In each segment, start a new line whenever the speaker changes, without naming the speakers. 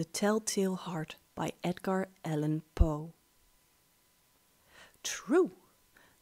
The Telltale Heart by Edgar Allan Poe. True,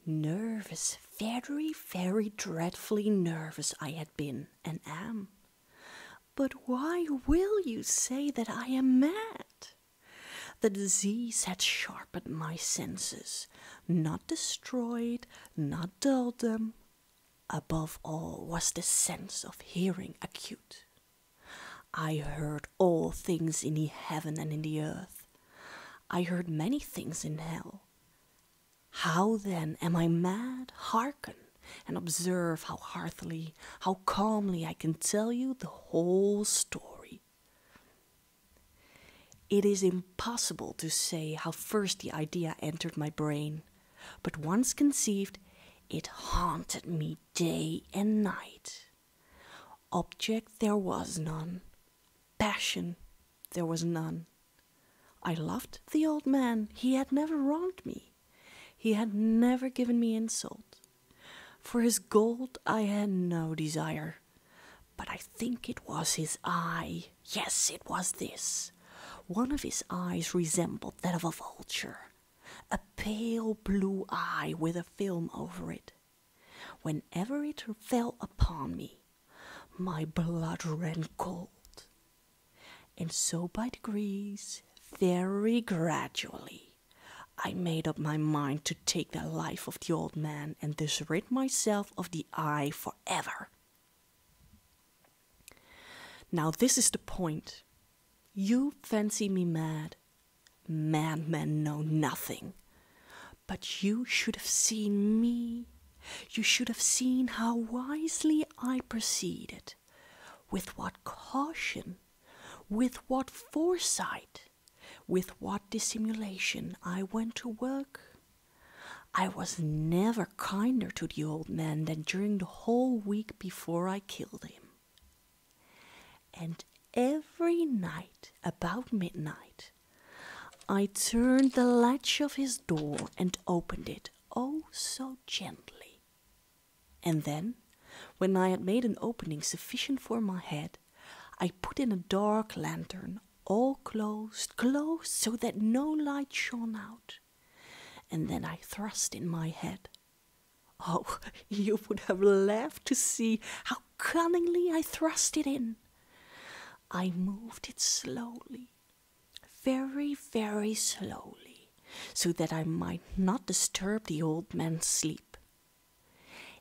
nervous, very, very dreadfully nervous I had been and am. But why will you say that I am mad? The disease had sharpened my senses, not destroyed, not dulled them. Above all was the sense of hearing acute. I heard all things in the heaven and in the earth. I heard many things in hell. How then am I mad? Hearken and observe how heartily, how calmly I can tell you the whole story. It is impossible to say how first the idea entered my brain, but once conceived, it haunted me day and night. Object there was none. Passion there was none. I loved the old man. He had never wronged me. He had never given me insult. For his gold I had no desire. But I think it was his eye. Yes, it was this. One of his eyes resembled that of a vulture. A pale blue eye with a film over it. Whenever it fell upon me, my blood ran cold. And so by degrees, very gradually, I made up my mind to take the life of the old man and thus rid myself of the eye forever. Now this is the point. You fancy me mad. Madmen know nothing. But you should have seen me. You should have seen how wisely I proceeded, with what caution, with what foresight, with what dissimulation I went to work. I was never kinder to the old man than during the whole week before I killed him. And every night, about midnight, I turned the latch of his door and opened it, oh so gently. And then, when I had made an opening sufficient for my head, I put in a dark lantern, all closed, so that no light shone out. And then I thrust in my head. Oh, you would have laughed to see how cunningly I thrust it in. I moved it slowly, very, very slowly, so that I might not disturb the old man's sleep.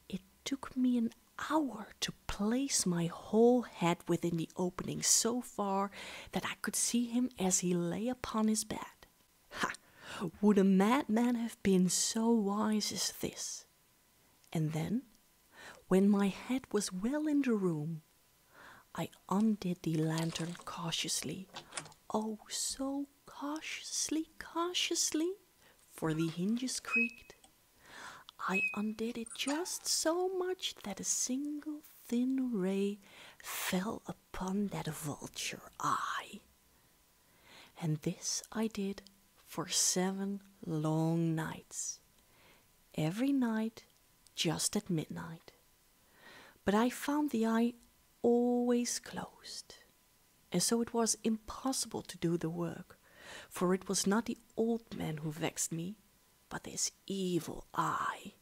It took me an hour to place my whole head within the opening so far that I could see him as he lay upon his bed. Ha! Would a madman have been so wise as this? And then, when my head was well in the room, I undid the lantern cautiously, oh so cautiously, for the hinges creaked. I undid it just so much that a single thin ray fell upon that vulture eye. And this I did for 7 long nights, every night just at midnight. But I found the eye always closed, and so it was impossible to do the work, for it was not the old man who vexed me, but this evil eye.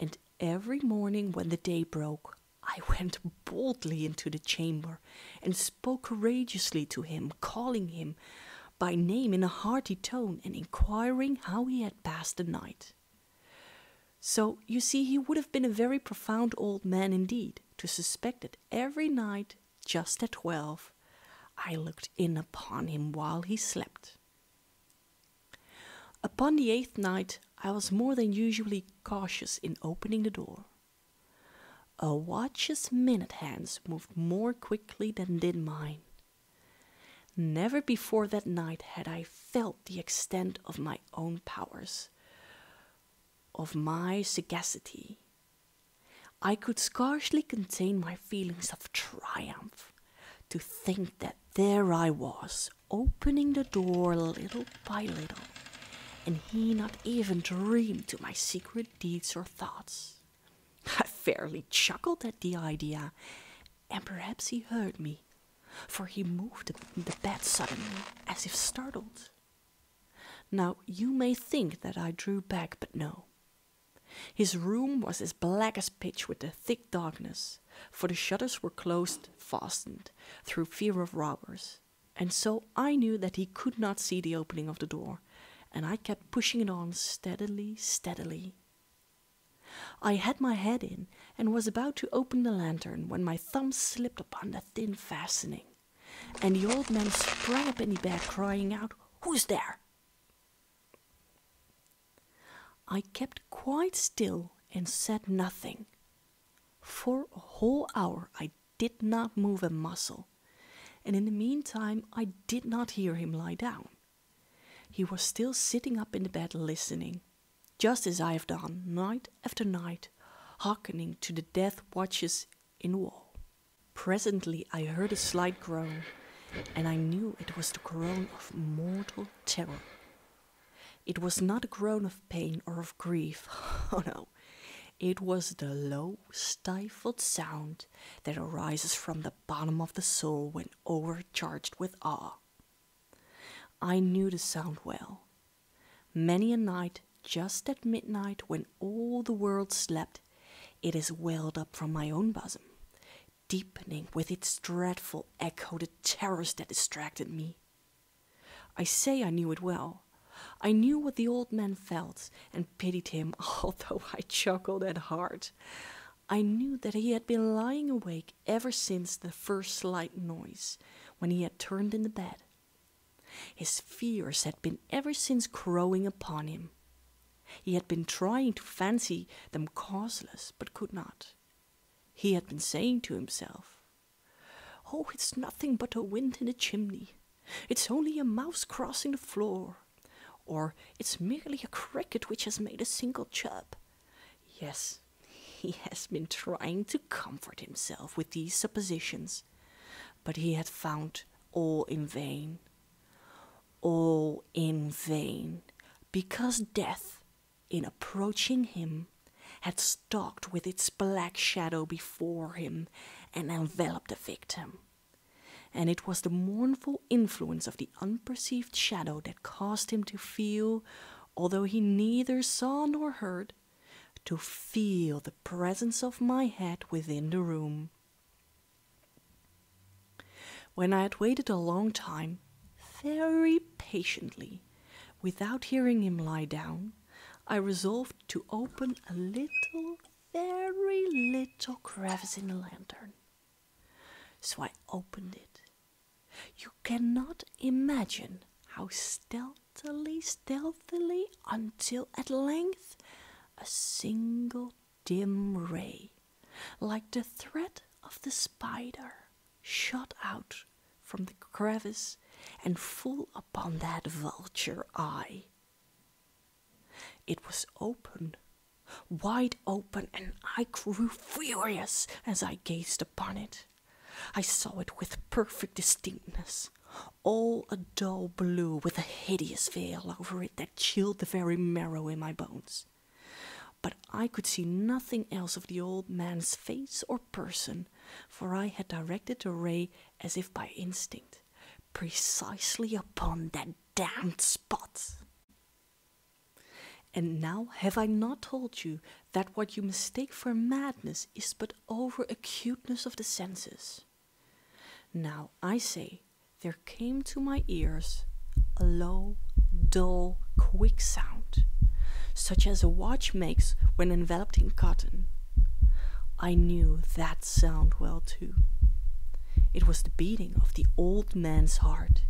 And every morning when the day broke, I went boldly into the chamber and spoke courageously to him, calling him by name in a hearty tone and inquiring how he had passed the night. So, you see, he would have been a very profound old man indeed, to suspect that every night, just at 12, I looked in upon him while he slept. Upon the 8th night, I was more than usually cautious in opening the door. A watch's minute hands moved more quickly than did mine. Never before that night had I felt the extent of my own powers, of my sagacity. I could scarcely contain my feelings of triumph to think that there I was, opening the door little by little, and he not even dreamed to my secret deeds or thoughts. I fairly chuckled at the idea, and perhaps he heard me, for he moved in the bed suddenly, as if startled. Now, you may think that I drew back, but no. His room was as black as pitch with the thick darkness, for the shutters were fastened, through fear of robbers, and so I knew that he could not see the opening of the door, and I kept pushing it on steadily, steadily. I had my head in, and was about to open the lantern, when my thumb slipped upon the thin fastening, and the old man sprang up in the bed, crying out, "Who's there?" I kept quite still and said nothing. For a whole hour I did not move a muscle, and in the meantime I did not hear him lie down. He was still sitting up in the bed listening, just as I have done night after night, hearkening to the death watches in the wall. Presently I heard a slight groan, and I knew it was the groan of mortal terror. It was not a groan of pain or of grief, oh no, it was the low, stifled sound that arises from the bottom of the soul when overcharged with awe. I knew the sound well. Many a night, just at midnight, when all the world slept, it has welled up from my own bosom, deepening with its dreadful echo the terrors that distracted me. I say I knew it well. I knew what the old man felt, and pitied him, although I chuckled at heart. I knew that he had been lying awake ever since the first slight noise, when he had turned in the bed. His fears had been ever since growing upon him. He had been trying to fancy them causeless, but could not. He had been saying to himself, "Oh, it's nothing but a wind in the chimney. It's only a mouse crossing the floor. Or it's merely a cricket which has made a single chirp." Yes, he has been trying to comfort himself with these suppositions, but he had found all in vain. All in vain, because death, in approaching him, had stalked with its black shadow before him and enveloped the victim. And it was the mournful influence of the unperceived shadow that caused him to feel, although he neither saw nor heard, to feel the presence of my head within the room. When I had waited a long time, very patiently, without hearing him lie down, I resolved to open a little, very little crevice in the lantern. So I opened it. You cannot imagine how stealthily, until at length a single dim ray, like the thread of the spider, shot out from the crevice and full upon that vulture eye. It was open, wide open, and I grew furious as I gazed upon it. I saw it with perfect distinctness, all a dull blue with a hideous veil over it that chilled the very marrow in my bones. But I could see nothing else of the old man's face or person, for I had directed the ray as if by instinct, precisely upon that damned spot. And now have I not told you that what you mistake for madness is but over-acuteness of the senses? Now, I say, there came to my ears a low, dull, quick sound, such as a watch makes when enveloped in cotton. I knew that sound well too. It was the beating of the old man's heart.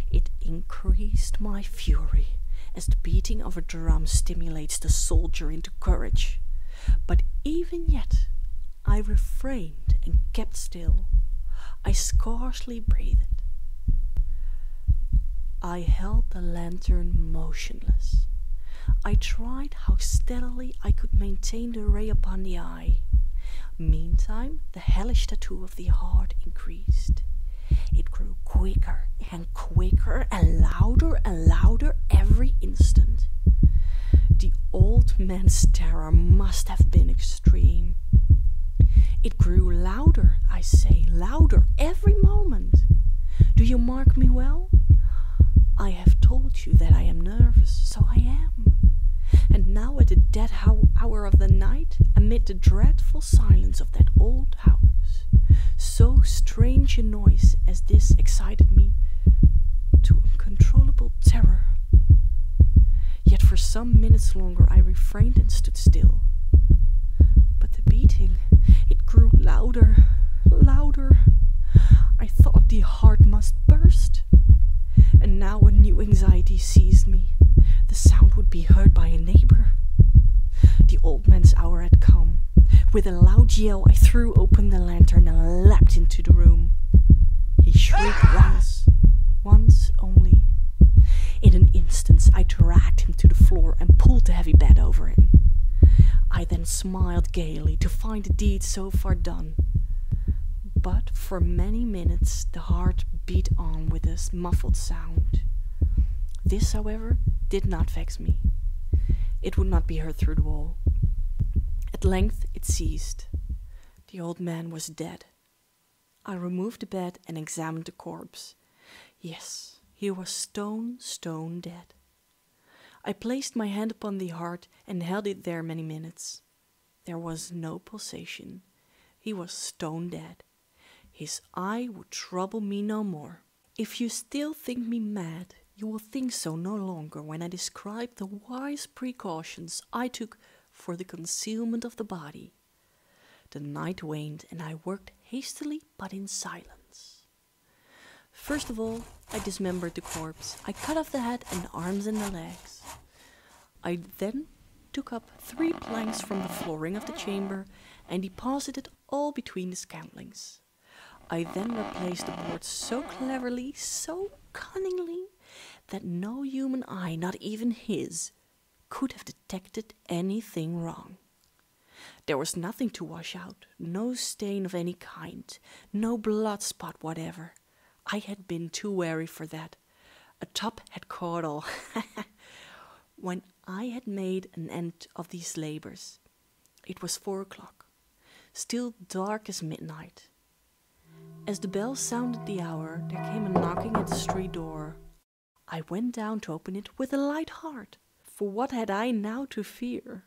It increased my fury, as the beating of a drum stimulates the soldier into courage. But even yet, I refrained and kept still. I scarcely breathed. I held the lantern motionless. I tried how steadily I could maintain the ray upon the eye. Meantime, the hellish tattoo of the heart increased. It grew quicker and quicker and louder every instant. The old man's terror must have been extreme. It grew louder, I say, louder every moment. you mark me well? I have told you that I am nervous, so I am. And now at the dead hour of the night, amid the dreadful silence of that old house, so strange a noise as this excited me to uncontrollable terror. Yet for some minutes longer I refrained and stood still. But the beating, it grew louder, louder. I thought the heart must burst. And now a new anxiety seized me. The sound would be heard by a neighbor. The old man's hour had come. With a loud yell, I threw open the lantern and leapt into the room. He shrieked once only. In an instant, I dragged him to the floor and pulled the heavy bed over him. I then smiled gaily to find the deed so far done. But for many minutes the heart beat on with a muffled sound. This, however, did not vex me. It would not be heard through the wall. At length it ceased. The old man was dead. I removed the bed and examined the corpse. Yes, he was stone dead. I placed my hand upon the heart and held it there many minutes. There was no pulsation. He was stone dead. His eye would trouble me no more. If you still think me mad, you will think so no longer when I describe the wise precautions I took for the concealment of the body. The night waned and I worked hastily but in silence. First of all, I dismembered the corpse. I cut off the head and the arms and the legs. I then took up 3 planks from the flooring of the chamber and deposited all between the scantlings. I then replaced the boards so cleverly, so cunningly, that no human eye, not even his, could have detected anything wrong. There was nothing to wash out, no stain of any kind, no blood spot whatever. I had been too wary for that. A top had caught all. When I had made an end of these labors, it was 4 o'clock, still dark as midnight. As the bell sounded the hour, there came a knocking at the street door. I went down to open it with a light heart, for what had I now to fear?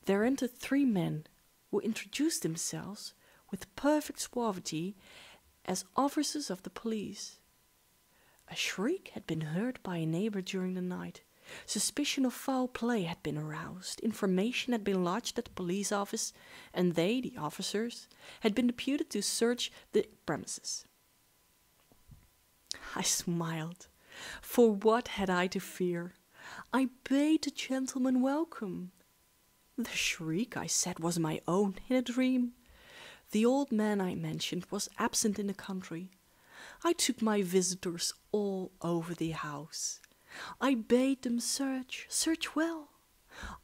There entered 3 men, who introduced themselves with perfect suavity as officers of the police. A shriek had been heard by a neighbor during the night. Suspicion of foul play had been aroused. Information had been lodged at the police office, and they, the officers, had been deputed to search the premises. I smiled. For what had I to fear? I bade the gentleman welcome. The shriek, I said, was my own in a dream. The old man I mentioned was absent in the country. I took my visitors all over the house. I bade them search well.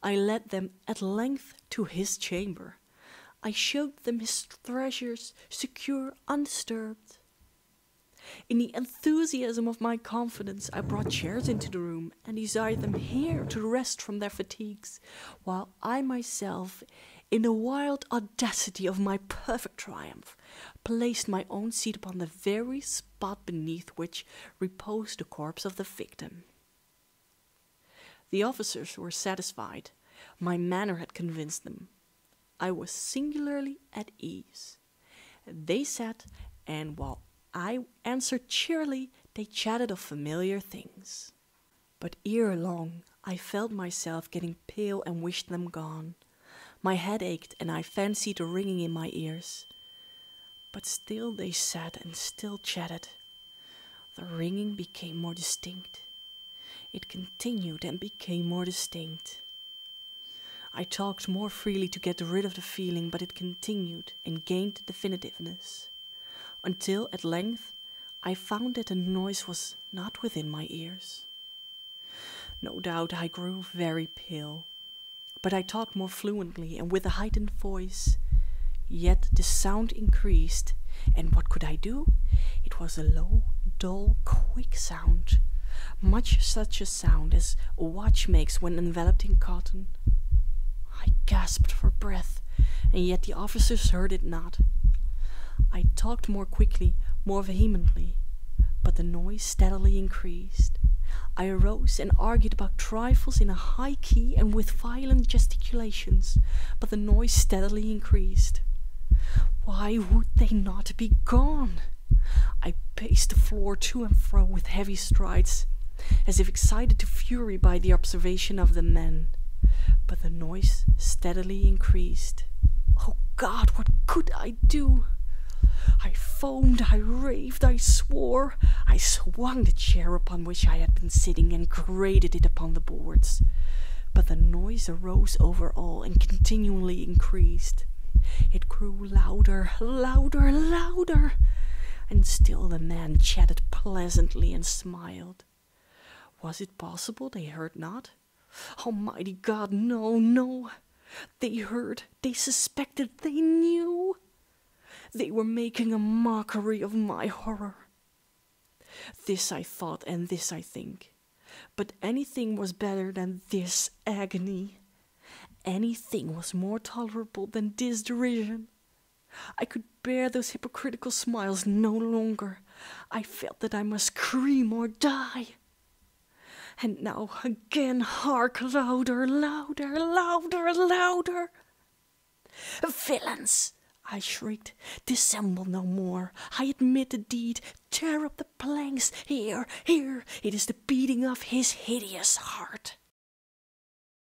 I led them at length to his chamber. I showed them his treasures, secure, undisturbed. In the enthusiasm of my confidence, I brought chairs into the room and desired them here to rest from their fatigues, while I myself, in the wild audacity of my perfect triumph, placed my own seat upon the very spot beneath which reposed the corpse of the victim. The officers were satisfied. My manner had convinced them. I was singularly at ease. They sat, and while I answered cheerily, they chatted of familiar things. But ere long, I felt myself getting pale and wished them gone. My head ached, and I fancied a ringing in my ears. But still they sat and still chatted. The ringing became more distinct. It continued and became more distinct. I talked more freely to get rid of the feeling, but it continued and gained definitiveness, until at length I found that the noise was not within my ears. No doubt I grew very pale, but I talked more fluently and with a heightened voice. Yet the sound increased, and what could I do? It was a low, dull, quick sound, much such a sound as a watch makes when enveloped in cotton. I gasped for breath, and yet the officers heard it not. I talked more quickly, more vehemently. but the noise steadily increased. I arose and argued about trifles in a high key and with violent gesticulations, but the noise steadily increased. Why would they not be gone? I paced the floor to and fro with heavy strides, as if excited to fury by the observation of the men, but the noise steadily increased. Oh God, what could I do? I foamed, I raved, I swore. I swung the chair upon which I had been sitting and grated it upon the boards. But the noise arose over all and continually increased. It grew louder, louder, louder, and still the men chatted pleasantly and smiled. Was it possible they heard not? Almighty God, no, no. They heard, they suspected, they knew. They were making a mockery of my horror. This I thought, and this I think. But anything was better than this agony. Anything was more tolerable than this derision. I could bear those hypocritical smiles no longer. I felt that I must scream or die. And now again, hark, louder, louder, louder, louder. Villains! I shrieked. Dissemble no more. I admit the deed. Tear up the planks. Here, here. It is the beating of his hideous heart.